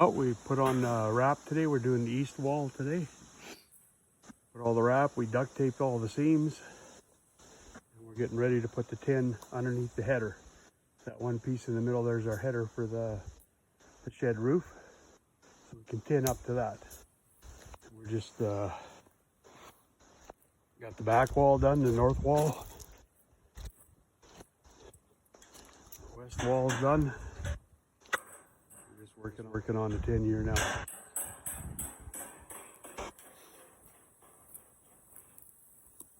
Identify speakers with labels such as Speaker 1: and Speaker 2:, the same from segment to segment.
Speaker 1: Well, we put on wrap today. We're doing the east wall today. Put all the wrap. We duct taped all the seams. And we're getting ready to put the tin underneath the header. That one piece in the middle, there's our header for the shed roof. So we can tin up to that. And we're just got the back wall done, the north wall. West wall's done. We're just working on the tin here now.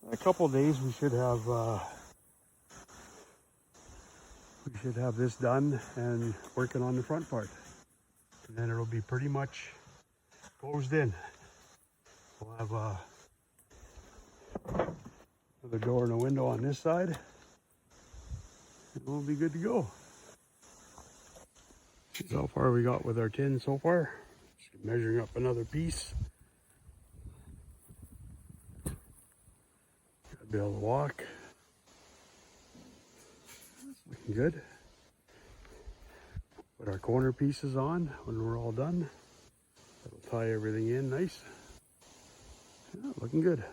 Speaker 1: In a couple of days we should have this done and working on the front part. And then it'll be pretty much closed in. We'll have another door and a window on this side. And we'll be good to go. See how far we got with our tin so far. Just measuring up another piece. Gotta be able to walk. Looking good. Put our corner pieces on when we're all done. That'll tie everything in nice. Yeah, looking good.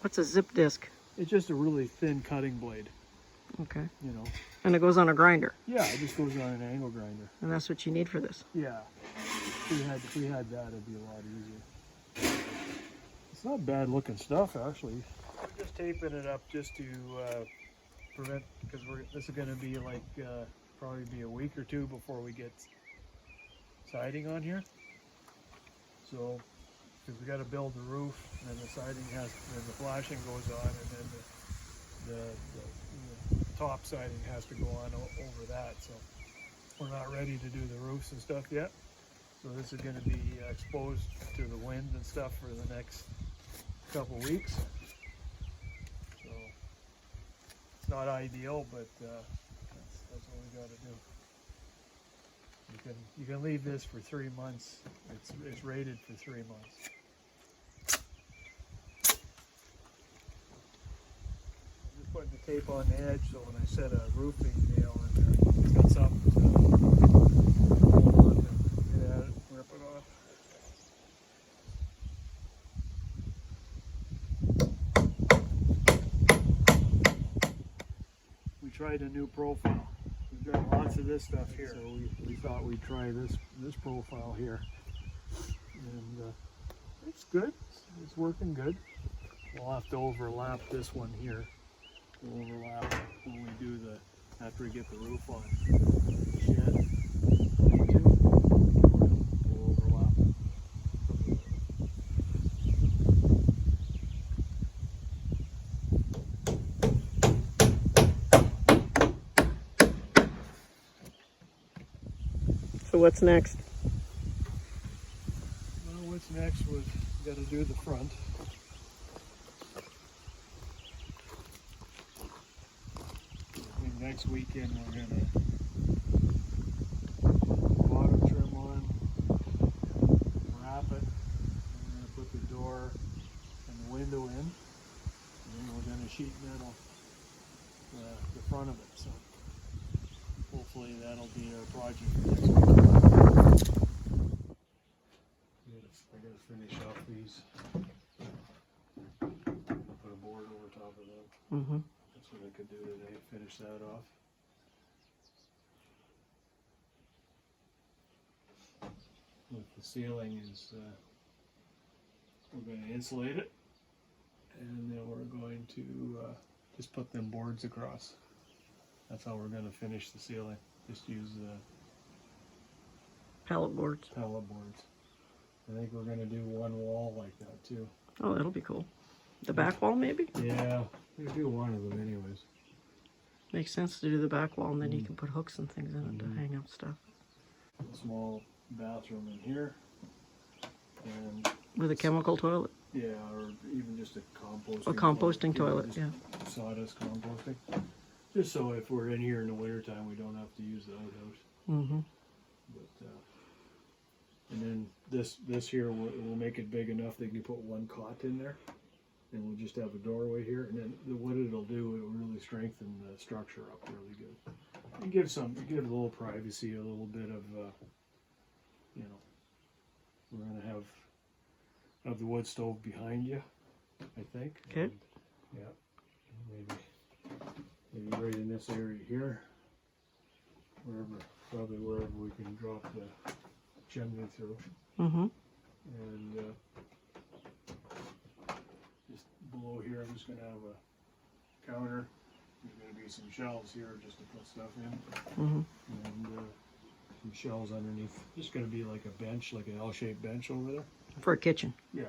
Speaker 2: What's a zip disc?
Speaker 3: It's just a really thin cutting blade,
Speaker 2: Okay.
Speaker 3: you know.
Speaker 2: And it goes on a grinder.
Speaker 3: Yeah, it just goes on an angle grinder.
Speaker 2: And that's what you need for this.
Speaker 3: Yeah. If we had that, it'd be a lot easier. It's not bad looking stuff, actually. We're just taping it up just to prevent, because this is going to be like probably be a week or two before we get siding on here. So, because we got to build the roof, and then the siding then the flashing goes on, and then the top siding has to go on over that. So we're not ready to do the roofs and stuff yet. So this is going to be exposed to the wind and stuff for the next couple weeks. So it's not ideal, but that's what we got to do. You can leave this for 3 months. It's rated for 3 months. I'm just putting the tape on the edge so when I set a roofing nail in there, it's got something to hold on to get at it, rip it off. We tried a new profile. We've got lots of this stuff here. So we thought we'd try this profile here. And it's good. It's working good. We'll have to overlap this one here. We'll overlap when we do after we get the roof on the shed. We'll overlap.
Speaker 2: So what's next?
Speaker 3: Well, what's next was we got to do the front. I think next weekend we're gonna bottom trim on, wrap it. We're gonna put the door and the window in, and then we're gonna sheet metal the front of it. So hopefully that'll be our project for next week. I gotta finish off these. Put a board over top of them.
Speaker 2: Mm-hmm.
Speaker 3: That's what I could do today, finish that off. With the ceiling is, we're going to insulate it, and then we're going to just put them boards across. That's how we're going to finish the ceiling. Just use the
Speaker 2: Pallet boards.
Speaker 3: pallet boards. I think we're going to do one wall like that too.
Speaker 2: Oh, that'll be cool. The back wall, maybe?
Speaker 3: Yeah, we do one of them anyways.
Speaker 2: Makes sense to do the back wall, and then you can put hooks and things in it to hang up stuff.
Speaker 3: A small bathroom in here, and
Speaker 2: With a chemical toilet.
Speaker 3: yeah, or even just a composting.
Speaker 2: A composting toilet,
Speaker 3: just
Speaker 2: yeah.
Speaker 3: Sawdust composting. Just so if we're in here in the wintertime, we don't have to use the outhouse.
Speaker 2: Mm-hmm.
Speaker 3: But and then this here we'll make it big enough that you can put one cot in there, and we'll just have a doorway here. And then what it'll do, it'll really strengthen the structure up really good. And give a little privacy, a little bit of you know, we're gonna have the wood stove behind you, I think.
Speaker 2: Okay.
Speaker 3: And, yeah. Maybe right in this area here, probably wherever we can drop the chimney through.
Speaker 2: Mm-hmm.
Speaker 3: And just below here, I'm just gonna have a counter. There's gonna be some shelves here just to put stuff in,
Speaker 2: Mm-hmm.
Speaker 3: and some shelves underneath. Just gonna be like a bench, like an L-shaped bench over there.
Speaker 2: For a kitchen.
Speaker 3: Yeah.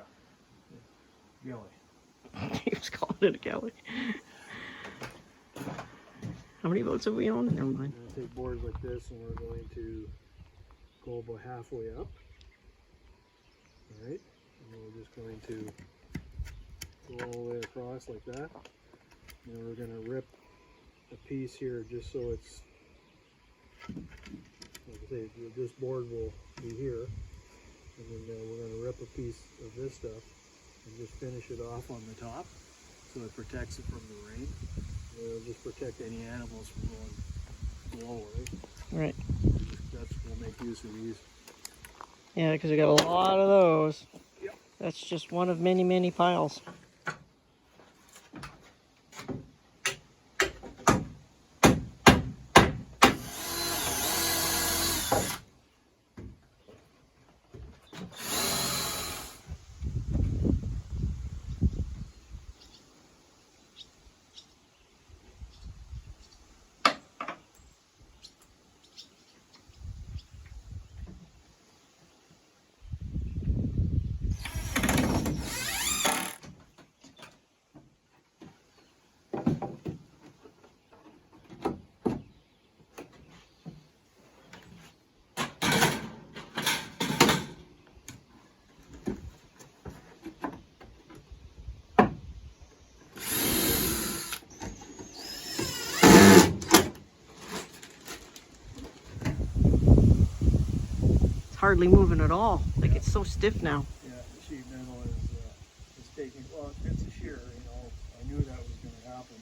Speaker 3: Galley.
Speaker 2: He was calling it a galley. How many boats have we owned? Never mind.
Speaker 3: I'm gonna take boards like this, and we're going to go about halfway up. All right, and then we're just going to go all the way across like that. And we're gonna rip a piece here just so it's, like I say, this board will be here, and then we're gonna rip a piece of this stuff and just finish it off on the top so it protects it from the rain. It'll just protect any animals from going below, right?
Speaker 2: Right.
Speaker 3: We'll make use of these.
Speaker 2: Yeah, because we got a lot of those.
Speaker 3: Yep.
Speaker 2: That's just one of many, many piles. Hardly moving at all. Like it's so stiff now.
Speaker 3: Yeah, the sheet metal is taking, well, it's a shear, you know. I knew that was going to happen.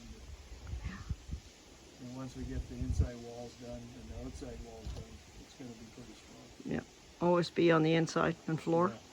Speaker 3: But, and once we get the inside walls done and the outside walls done, it's going to be pretty strong.
Speaker 2: Yeah. OSB on the inside and floor.
Speaker 3: Yeah.